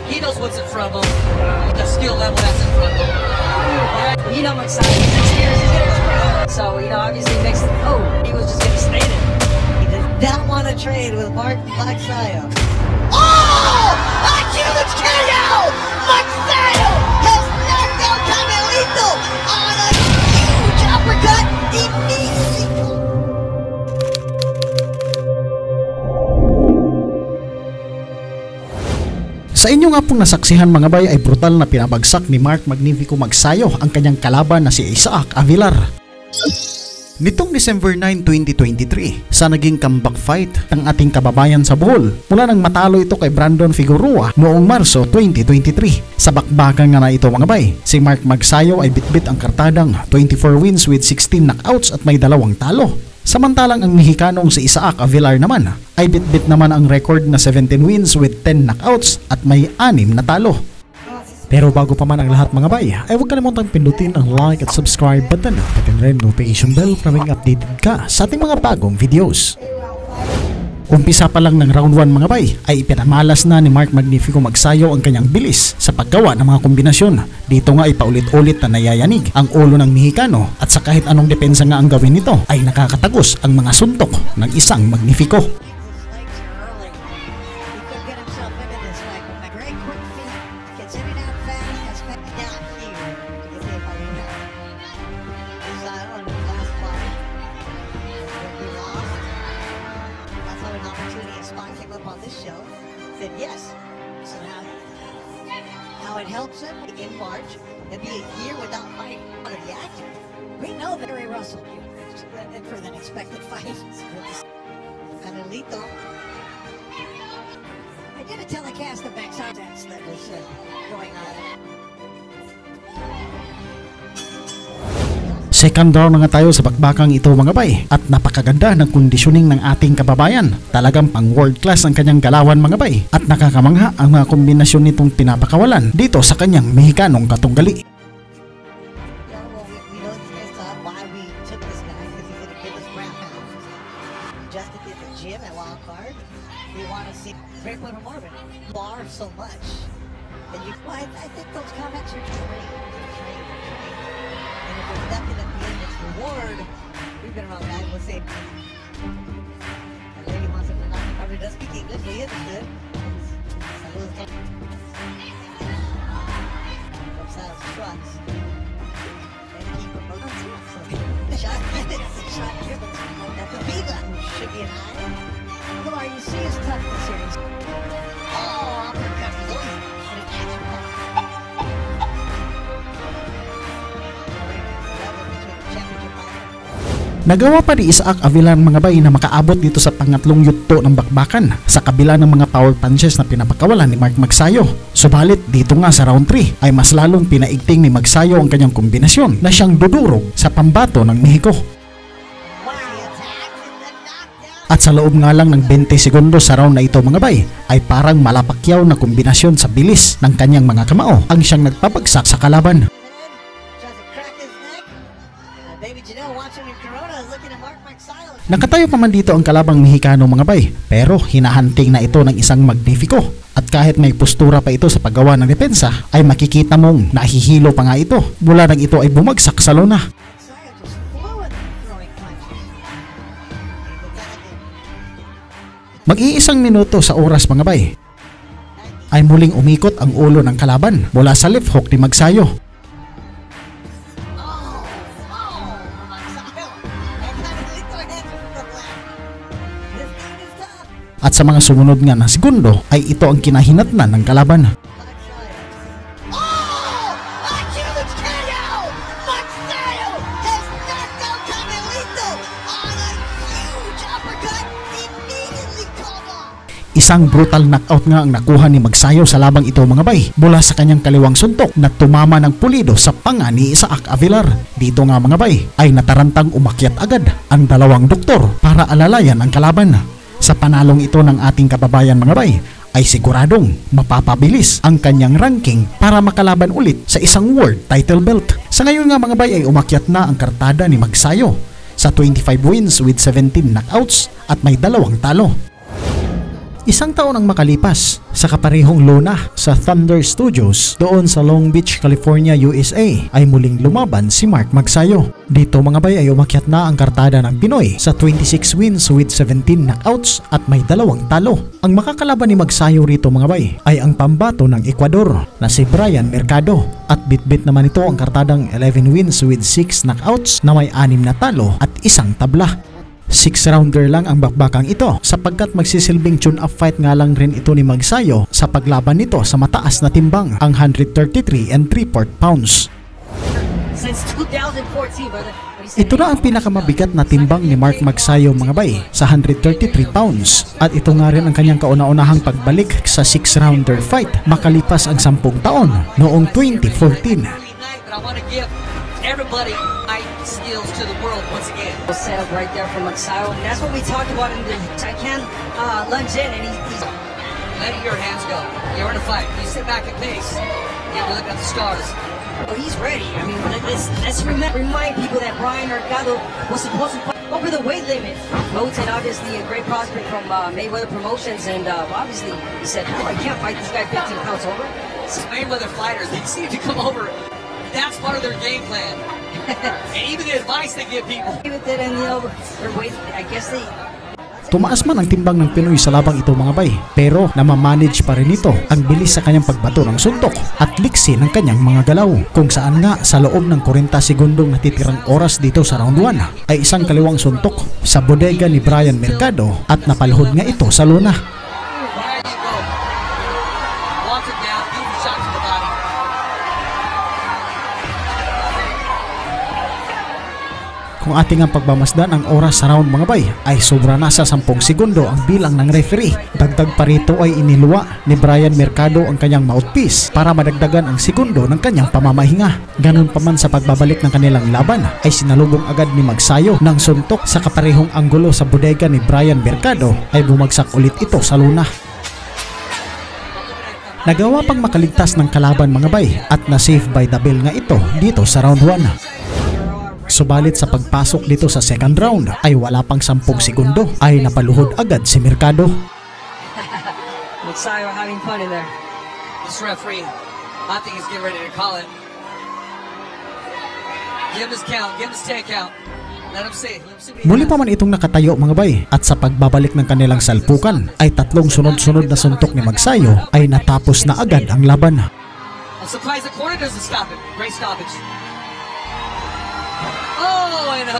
He knows what's in front of him, the skill level that's in front of him. You know, Magsayo, 6 years he's gonna trade. So, you know, obviously next, he was just gonna stay there. He did not want to trade with Mark Magsayo. Oh! A huge KO! Magsayo has knocked out Carmelito on a huge uppercut immediately. Sa inyo nga pong nasaksihan mga bay ay brutal na pinabagsak ni Mark Magnifico Magsayo ang kanyang kalaban na si Isaac Avilar. Nitong December 9, 2023, sa naging comeback fight ng ating kababayan sa Bohol, mula nang matalo ito kay Brandon Figueroa noong Marso 2023. Sa bakbakan nga na ito mga bay, si Mark Magsayo ay bitbit ang kartadang 24 wins with 16 knockouts at may 2 talo. Samantalang ang Mexicanong si Isaac Avilar naman ay bitbit naman ang record na 17 wins with 10 knockouts at may 6 na talo. Pero bago pa man ang lahat mga bay, ay huwag kalimutang pindutin ang like at subscribe button at rin notification bell para maging updated ka sa ating mga bagong videos. Umpisa pa lang ng round 1 mga bay ay ipinamalas na ni Mark Magnifico Magsayo ang kanyang bilis sa paggawa ng mga kombinasyon. Dito nga ay paulit-ulit na nayayanig ang ulo ng Mexicano at sa kahit anong depensa nga ang gawin nito ay nakakatagos ang mga suntok ng isang Magnifico. Said yes. So how it helps him in March and be a year without fighting out of the action. We know that Gary Russell for the expected fight. Canelito. I did a telecast of backside dance that was going on. Second round na nga tayo sa bakbakang ito mga bay at napakaganda ng conditioning ng ating kababayan. Talagang pang world class ang kanyang galawan mga bay at nakakamangha ang mga kombinasyon nitong pinapakawalan dito sa kanyang Mexicanong katunggali. We've been around that, we'll see. The lady wants to probably does speak English, but he understood. Gonzalez trucks. And keep promoting so shot given at the Viva, who should be an eye. Look, RUC is tough this series. Oh, uppercut is always an action pack. Nagawa pa ni Isaac Avilar mga bay na makaabot dito sa pangatlong yugto ng bakbakan sa kabila ng mga power punches na pinapakawalan ni Mark Magsayo. Subalit dito nga sa round 3 ay mas lalong pinaigting ni Magsayo ang kanyang kombinasyon na siyang dudurog sa pambato ng Mexico. At sa loob nga lang ng 20 segundos sa round na ito mga bay ay parang malapakyaw na kombinasyon sa bilis ng kanyang mga kamao ang siyang nagpapagsak sa kalaban. Nakatayo pa man dito ang kalabang Mexicano mga bay, pero hinahanting na ito ng isang Magnifico. At kahit may postura pa ito sa paggawa ng depensa, ay makikita mong nahihilo pa nga ito mula nang ito ay bumagsak sa lona. Mag-iisang minuto sa oras mga bay, ay muling umikot ang ulo ng kalaban mula sa left hook ni Magsayo. At sa mga sumunod nga na segundo ay ito ang kinahinatnan ng kalaban. Isang brutal knockout nga ang nakuha ni Magsayo sa labang ito mga bay mula sa kanyang kaliwang suntok na tumama ng pulido sa panga ni Isaac Avilar. Dito nga mga bay ay natarantang umakyat agad ang dalawang doktor para alalayan ang kalaban. Sa panalong ito ng ating kababayan mga bay ay siguradong mapapabilis ang kanyang ranking para makalaban ulit sa isang world title belt. Sa ngayon nga mga bay ay umakyat na ang kartada ni Magsayo sa 25 wins with 17 knockouts at may 2 talo. Isang taon ang makalipas sa kaparehong luna sa Thunder Studios doon sa Long Beach, California, USA ay muling lumaban si Mark Magsayo. Dito mga bay ay umakyat na ang kartada ng Pinoy sa 26 wins with 17 knockouts at may 2 talo. Ang makakalaban ni Magsayo rito mga bay ay ang pambato ng Ecuador na si Bryan Mercado at bitbit naman ito ang kartadang 11 wins with 6 knockouts na may 6 na talo at 1 tabla. 6-rounder lang ang bakbakang ito sapagkat magsisilbing tune-up fight nga lang rin ito ni Magsayo sa paglaban nito sa mataas na timbang ang 133 3/4 pounds. Since 2014, brother. Ito na ang pinakamabigat na timbang ni Mark Magsayo mga bay sa 133 pounds at ito nga rin ang kanyang kauna-unahang pagbalik sa 6-rounder fight makalipas ang 10 taon noong 2014. Everybody skills to the world once again. Set up right there for Magsayo, and that's what we talked about in the I can lunge in, and he's letting your hands go. You're in a fight. You sit back and pace. You have to look at the scars. Oh, he's ready. I mean, let's remind people that Bryan Mercado was supposed to fight over the weight limit. Moten, obviously a great prospect from Mayweather Promotions, and obviously he said, "Oh, I can't fight this guy 15 pounds over." So Mayweather fighters, they seem to come over. That's part of their game plan. And even the advice they give people. And, you know, I guess they... Tumaas man ang timbang ng Pinoy sa labang ito mga bay, pero namamanage pa rin ito ang bilis sa kanyang pagbato ng suntok at liksi ng kanyang mga galaw. Kung saan nga sa loob ng 40 segundong natitirang oras dito sa round 1 ay isang kaliwang suntok sa bodega ni Bryan Mercado at napalhod nga ito sa luna. Kung ating ang pagmamasdan ang oras sa round mga bay ay sobra na sa 10 segundo ang bilang ng referee. Dagdag pa rito ay iniluwa ni Bryan Mercado ang kanyang mouthpiece para madagdagan ang segundo ng kanyang pamamahinga. Ganun pa man sa pagbabalik ng kanilang laban ay sinalubong agad ni Magsayo ng suntok sa kaparehong anggulo sa bodega ni Bryan Mercado ay bumagsak ulit ito sa luna. Nagawa pang makaligtas ng kalaban mga bay at na-save by the bell nga ito dito sa round 1. Subalit sa pagpasok dito sa second round ay wala pang 10 segundo ay napaluhod agad si Mercado. Magsayo having fun in there. This referee, I think he's getting ready to call it. Give him his count, give him his 10 count. Let him see. Muli pa man itong nakatayo mga bay at sa pagbabalik ng kanilang salpukan ay 3 sunod-sunod na suntok ni Magsayo ay natapos na agad ang laban. I'm surprised the corner doesn't stop it. Great stoppage. Oh, and a